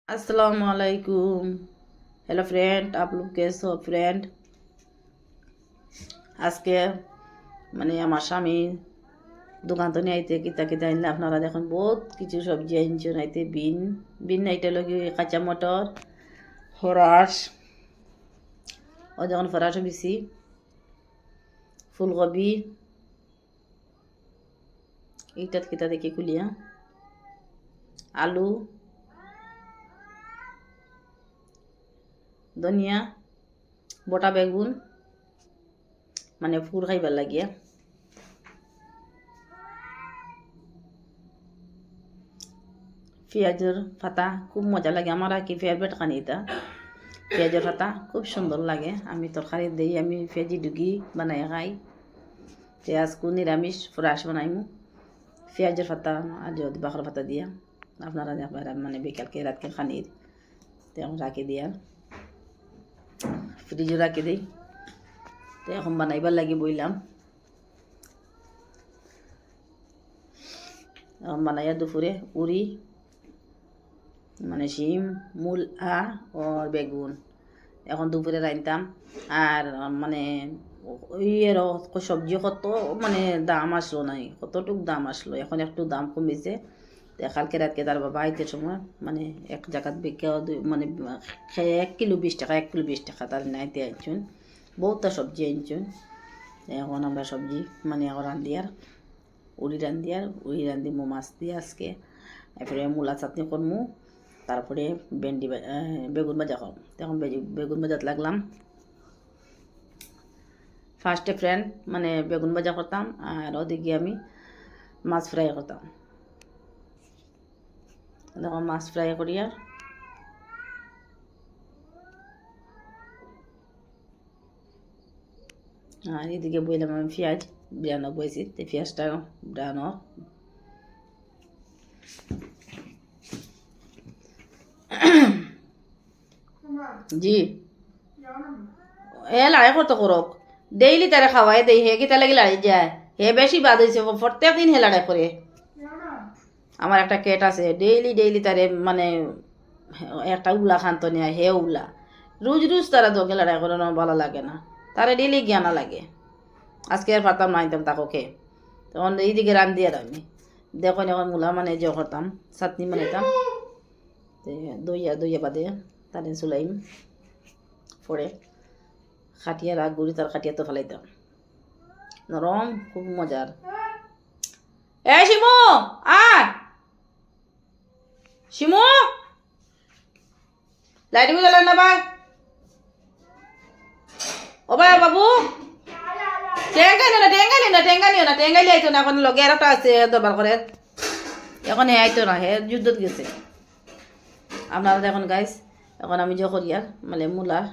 अस्सलाम वालेकुम। Hello friend, आप लोग कैसे हो फ्रेंड? আজকে আমার স্বামী দোকান তো নিয়ে আইতে কিতা কিতা আনলে আপনারা দেখুন বহুত কিছু সবজি আনছেন আইতে বিন বিন আইতে লগে কাঁচা মটর ফরাস ও যখন ফরাসও বেশি ফুলকপি এইটাত কিতা দেখি খুলিয়া আলু ধনিয়া বটা বেগুন ফুল খাইবার লাগিয়া পেঁয়াজের পাতা খুব মজা লাগে আমার আর কি ফেভারিট খানি এটা পেঁয়াজের পাতা খুব সুন্দর লাগে আমি তরকারি দিই আমি পেঁয়াজি ডুগি বানাই খাই পেঁয়াজকু নিরামিষ ফ্রাস বানাইমু পেঁয়াজের পাতা আর যদি বাখর পাতা দিয়া আপনারা বিকালকে রাতকে খানির তখন রাখি দিয়া ফ্রিজও রাখি দিই তো এখন বানাইবার লাগি বইলাম এখন বানাইয়া দুপুরে উড়ি শিম মূলা আর বেগুন এখন দুপুরে রাইনতাম আর সবজি কত দাম আসলো নাই কতটুক দাম আসলো এখন একটু দাম কমেছে কালকে রাতকে তার বাবা আইতে সময় এক জায়গাত বিকে 1 কিলো 20 টাকা 1 কিলো 20 টাকা তার নাইতে আনছুন বহুতটা সবজি আনছুন এখন আমরা সবজি রান্দিয়ার উড়ি রান্দিমু মাছ দিয়ে আজকে এরপরে মূলা চাটনি করমু তারপরে ভেন্ডি বেগুন ভাজা করম তখন বেগুন ভাজাত লাগলাম ফার্স্টে ফ্রেন্ড বেগুন ভাজা করতাম আর ওদিকে আমি মাছ ফ্রাই করতাম দেখো মাছ ফ্রাই করিয়া আর এদিকে বইলাম আমি পেঁয়াজ ব্রানো বইছি পেঁয়াজটা ব্রানো জি লড়াই করতো করক ডেইলি তারা খাওয়াই দেই হে কি তার লড়াই যায় হে বেশি বাদ হয়েছে প্রত্যেক দিন হে লড়াই করে আমার একটা কেট আছে ডেইলি তারে একটা উলা খান্ত নেয় হে উলা রোজ তারা দোকে লড়াই করে ভালো লাগে না তারা ডেইলি জ্ঞানা লাগে আজকে আর পারতাম না আনতাম তাকে তখন এইদিকে রান্ধি আর আমি দেখুন এখন মূলা যে করতাম চাটনি বানাইতাম দইয়া বাদে তাদের চুলাইম পরে খাটিয়ার আগ গুড়ি তার খাটিয়া তো ফেলাইতাম নরম খুব মজার এ শিমু আয় শিমু লাইট জ্বালেন না ভাই ও ভাই বাবু টেঙ্গা নিও না আইতো না এখন লগে আর একটা আছে দরবার করে এখন হে আইতো না হে যুদ্ধত গেছে আপনারা দেখুন গাইস এখন আমি যে করি আর মূলার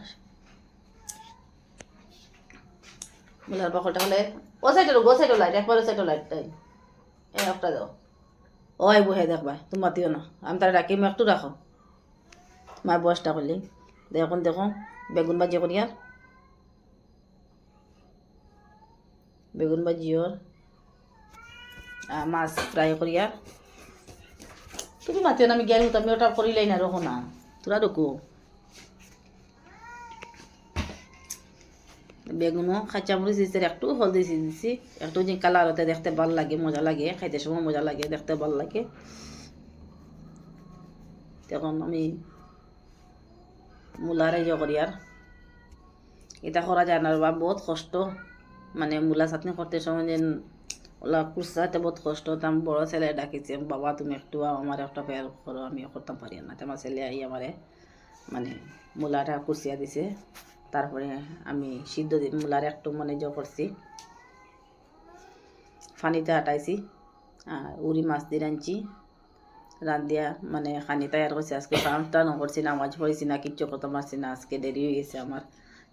বাকলটা হলে ও সাইডে লাইট একবার সাইডে লাইট তাই একটা দাও ও আইব হে দেখবা তুমি মাতিও না আমি তারা ডাকি একটু রাখো মার বয়সটা করলি দেখো বেগুন ভাজি করি আর বেগুন ভাজিও মাছ ফ্রাই করি আর তুমি মাতিও না আমি জ্ঞান হতো আমি ওটা করিলাই না রকো না তোরা রকো বেগুনও কাঁচামরিচ দিচ্ছে একটু হলদি দিচ্ছি একটু যে কালার হতে দেখতে ভাল লাগে মজা লাগে খাইতে সময় মজা লাগে দেখতে ভাল লাগে তখন আমি মূলার ইয়ে করি আর এটা করা যায় না বা বহুত কষ্ট মূলা চাটনি করতে সময় যে ওলা কুচাতে বহুত কষ্ট তাম বড় ছেলে ডাকিছে বাবা তুমি একটু আমার একটা ফেয়ার করো আমি করতাম পারি না তোমার ছেলে আই আমারে মূলাটা কুচিয়া দিছে তারপরে আমি সিদ্ধ মূলার একটু করছি ফানিতে আটাইছি আর উড়ি মাছ দিয়ে রাঁধছি রান্ধিয়া খানি তৈয়ার করছি আজকে ফার্মটা করছি না মাছ পড়েছি না কিচ্ছু করতে পারছি না আজকে দেরি হয়ে গেছে আমার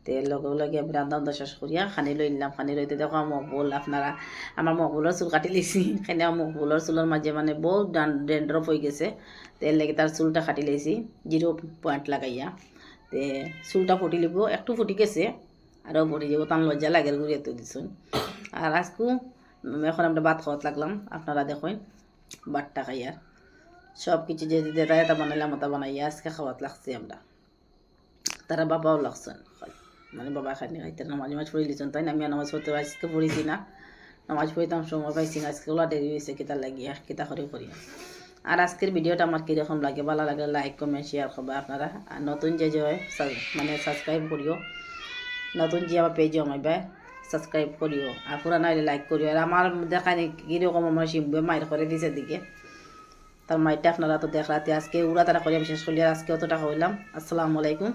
তেল লগে আমি রান্ধা শেষ করিয়া খানি লই নিলাম খানি লইতে দেখো মকবুল আপনারা আমার মকবুলের চুল কাটি লেছি খানি মকবুলের চুলের মাঝে বহুত ড্যান্ড্রফ হয়ে গেছে তেল লেগে তার চুলটা কাটি লেছি 0 পয়েন্ট লাগাইয়া তে চুলটা ফুটি লিব একটু ফুটি গেছে আরও ফুটি যাব তার লজ্জা লাগে ঘুরিয়ে তো দিছুন আর আজকে এখন আমরা ভাত খাওয়াত লাগলাম আপনারা দেখুন ভাতটা খাইয়ার সব কিছু যে দেতায় তা বানাইলাম ওটা বানাইয়া আজকে খাওয়াত লাগছি আমরা। তারা বাবাও লাগছেন মানে বাবা খানি খাইতে নামাজ পড়ে লিছেন, তাই না? আমি নামাজ পড়তে আজকে পড়েছি না, নামাজ পড়িতাম সময় পাইছি না, আজকে ওলা দেরি হয়েছে কিতা লাগিয়া কিতা করে করি। আর আজকের ভিডিওটা আমার কীরকম লাগে, ভালো লাগে লাইক কমেন্ট শেয়ার করবে আপনারা। আর নতুন যে মানে সাবস্ক্রাইব করিও, নতুন যে আমার পেজে আমাইবা সাবস্ক্রাইব করিও, আর পুরানা হলে লাইক করিও। আর আমার দেখানি কীরকম আমার শিম্বে মায়ের করে দিছে দিকে, তার মাইটা আপনারা তো দেখলাতে আজকে উড়া তারা করে আমি শেষ করলি, আর আজকে অতটা হইলাম। আসসালামু আলাইকুম।